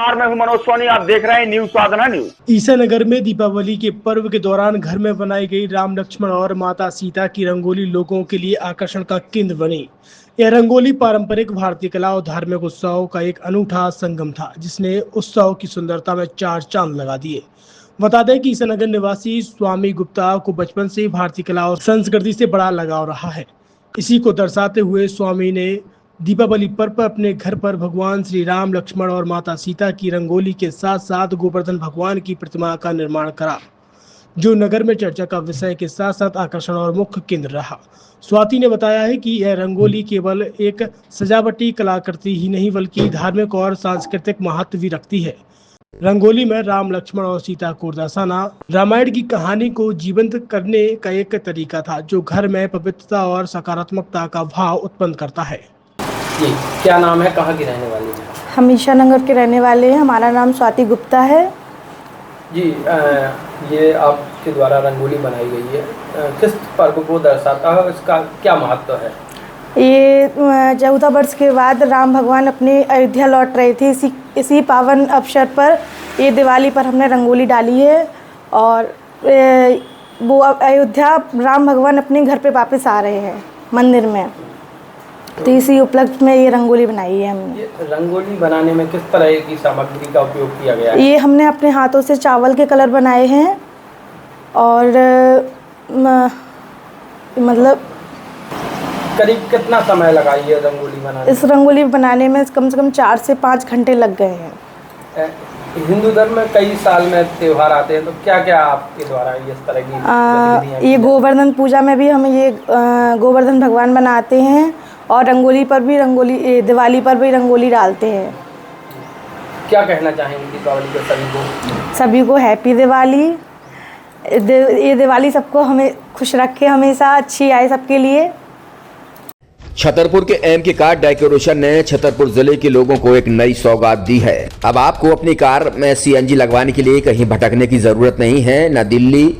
मैं हूं मनोज सोनी, आप देख रहे हैं न्यूज साधना न्यूज। ईसानगर में दीपावली के पर्व के दौरान घर में बनाई गई राम लक्ष्मण और माता सीता की रंगोली लोगों के लिए आकर्षण का केंद्र बनी। यह रंगोली पारंपरिक भारतीय कला और धार्मिक उत्सवों का एक अनूठा संगम था, जिसने उत्सव की सुंदरता में चार चांद लगा दिए। बता दें कि ईसानगर निवासी स्वामी गुप्ता को बचपन से ही भारतीय कला और संस्कृति से बड़ा लगाव रहा है। इसी को दर्शाते हुए स्वामी ने दीपावली पर्व पर अपने घर पर भगवान श्री राम, लक्ष्मण और माता सीता की रंगोली के साथ साथ गोवर्धन भगवान की प्रतिमा का निर्माण करा, जो नगर में चर्चा का विषय के साथ साथ आकर्षण और मुख्य केंद्र रहा। स्वाति ने बताया है कि यह रंगोली केवल एक सजावटी कलाकृति ही नहीं बल्कि धार्मिक और सांस्कृतिक महत्व भी रखती है। रंगोली में राम, लक्ष्मण और सीता को दर्शाना रामायण की कहानी को जीवंत करने का एक तरीका था, जो घर में पवित्रता और सकारात्मकता का भाव उत्पन्न करता है। जी, क्या नाम है, कहाँ की रहने वाली है? हम ईसानगर के रहने वाले हैं। हमारा नाम स्वाति गुप्ता है। जी, ये आपके द्वारा रंगोली बनाई गई है, किस पर्व को दर्शाता है, इसका क्या महत्व है? ये 14 वर्ष के बाद राम भगवान अपने अयोध्या लौट रहे थे। इसी पावन अवसर पर ये दिवाली पर हमने रंगोली डाली है और वो अयोध्या राम भगवान अपने घर पे वापस आ रहे हैं मंदिर में, तो इसी उपलक्ष्य में ये रंगोली बनाई है हमने। ये रंगोली बनाने में किस तरह की सामग्री का उपयोग किया गया है? ये हमने अपने हाथों से चावल के कलर बनाए हैं और मतलब करीब कितना समय लगा ये रंगोली बनाने? इस रंगोली बनाने में कम से कम 4 से 5 घंटे लग गए हैं। हिंदू धर्म में कई साल में त्यौहार आते हैं, तो क्या क्या आपके द्वारा इस तरह की गतिविधियां? ये गोवर्धन पूजा में भी हम ये गोवर्धन भगवान बनाते हैं और रंगोली पर भी दिवाली पर भी रंगोली डालते हैं। क्या कहना चाहेंगे दीपावली के सभी को? सभी को हैप्पी दिवाली। ये दिवाली सबको हमें खुश रखे, हमेशा अच्छी आए सबके लिए। छतरपुर के एमके कार डेकोरेशन ने छतरपुर जिले के लोगों को एक नई सौगात दी है। अब आपको अपनी कार में सीएनजी लगवाने के लिए कहीं भटकने की जरूरत नहीं है, न दिल्ली,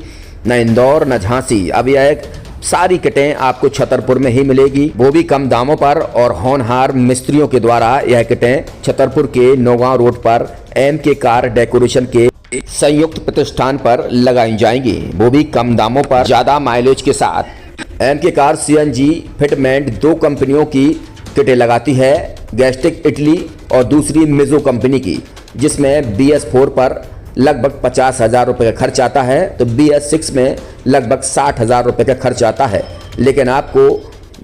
न इंदौर, न झांसी। अब यह सारी किटें आपको छतरपुर में ही मिलेगी, वो भी कम दामों पर और होनहार मिस्त्रियों के द्वारा। यह किटें छतरपुर के नौगांव रोड पर एमके कार डेकोरेशन के संयुक्त प्रतिष्ठान पर लगाई जाएंगी, वो भी कम दामों पर, ज्यादा माइलेज के साथ। एमके कार सीएनजी फिटमेंट 2 कंपनियों की किटें लगाती है, गैस्टिक इटली और दूसरी मिजो कंपनी की, जिसमें BS4 पर लगभग 50,000 रुपये का खर्च आता है, तो BS6 में लगभग 60,000 रुपये का खर्च आता है, लेकिन आपको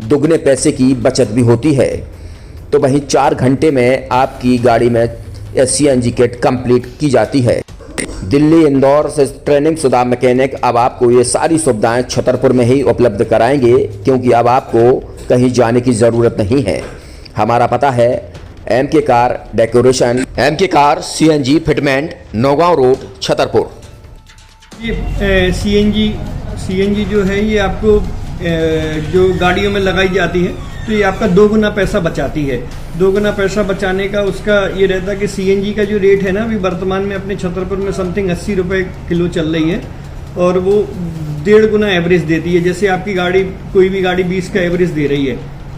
दुगने पैसे की बचत भी होती है। तो वहीं 4 घंटे में आपकी गाड़ी में सीएनजी किट कंप्लीट की जाती है। दिल्ली, इंदौर से ट्रेनिंग शुदा मैकेनिक अब आपको ये सारी सुविधाएं छतरपुर में ही उपलब्ध कराएंगे, क्योंकि अब आपको कहीं जाने की ज़रूरत नहीं है। हमारा पता है MK car decoration, MK car CNG fitment, Naugaon road, Chhatarpur. ये सीएनजी जो है ये आपको जो गाड़ियों में लगाई जाती है, तो ये आपका 2 गुना पैसा बचाती है। 2 गुना पैसा बचाने का उसका ये रहता है कि सीएनजी का जो रेट है ना, अभी वर्तमान में अपने छतरपुर में समथिंग 80 रुपये किलो चल रही है और वो 1.5 गुना एवरेज देती है। जैसे आपकी गाड़ी, कोई भी गाड़ी 20 का एवरेज दे रही है,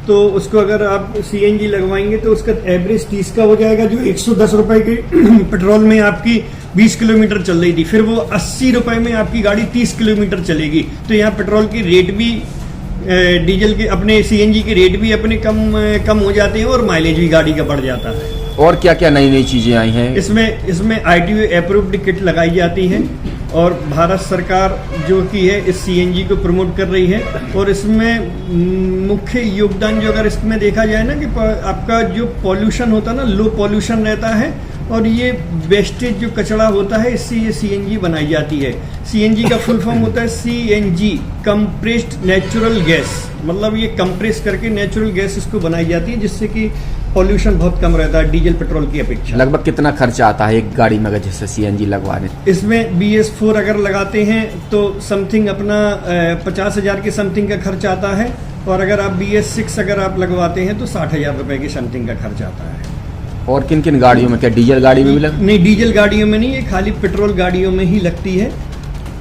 तो उसको अगर आप सीएनजी लगवाएंगे तो उसका एवरेज 30 का हो जाएगा, जो 110 रुपये के पेट्रोल में आपकी 20 किलोमीटर चल रही थी, फिर वो 80 रुपये में आपकी गाड़ी 30 किलोमीटर चलेगी। तो यहाँ पेट्रोल की रेट भी, डीजल के, अपने सीएनजी के रेट भी अपने कम हो जाते हैं और माइलेज भी गाड़ी का बढ़ जाता है। और क्या क्या नई नई चीजें आई हैं? इसमें ITO अप्रूव्ड किट लगाई जाती है और भारत सरकार जो की है इस सीएनजी को प्रमोट कर रही है। और इसमें मुख्य योगदान जो अगर इसमें देखा जाए ना, कि आपका जो पॉल्यूशन होता है ना, लो पॉल्यूशन रहता है और ये वेस्टेज जो कचरा होता है, इससे ये सीएनजी बनाई जाती है। सीएनजी का फुल फॉर्म होता है CNG, कंप्रेस्ड नेचुरल गैस, मतलब ये कंप्रेस करके नेचुरल गैस इसको बनाई जाती है, जिससे कि पॉल्यूशन बहुत कम रहता है डीजल पेट्रोल की अपेक्षा। लगभग कितना खर्चा आता है एक गाड़ी में अगर जैसे सीएनजी लगवाने? इसमें BS4 अगर लगाते हैं तो समथिंग अपना 50,000 के समथिंग का खर्च आता है, और अगर आप BS6 अगर आप लगवाते हैं तो 60,000 रुपये की समथिंग का खर्च आता है। और किन किन गाड़ियों में, क्या डीजल गाड़ी में भी नहीं, डीजल गाड़ियों में नहीं, ये खाली पेट्रोल गाड़ियों में ही लगती है।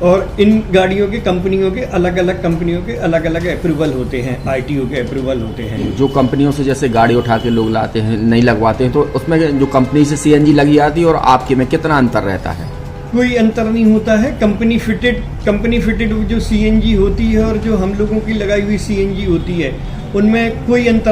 और इन गाड़ियों के कंपनियों के अलग अलग अप्रूवल होते हैं, आरटीओ के अप्रूवल होते हैं। जो कंपनियों से जैसे गाड़ी उठा के लोग लाते हैं, नहीं लगवाते हैं, तो उसमें जो कंपनी से सीएनजी लगी आती है और आपके में कितना अंतर रहता है? कोई अंतर नहीं होता है। कंपनी फिटेड जो सीएनजी होती है और जो हम लोगों की लगाई हुई सीएनजी होती है, उनमें कोई अंतर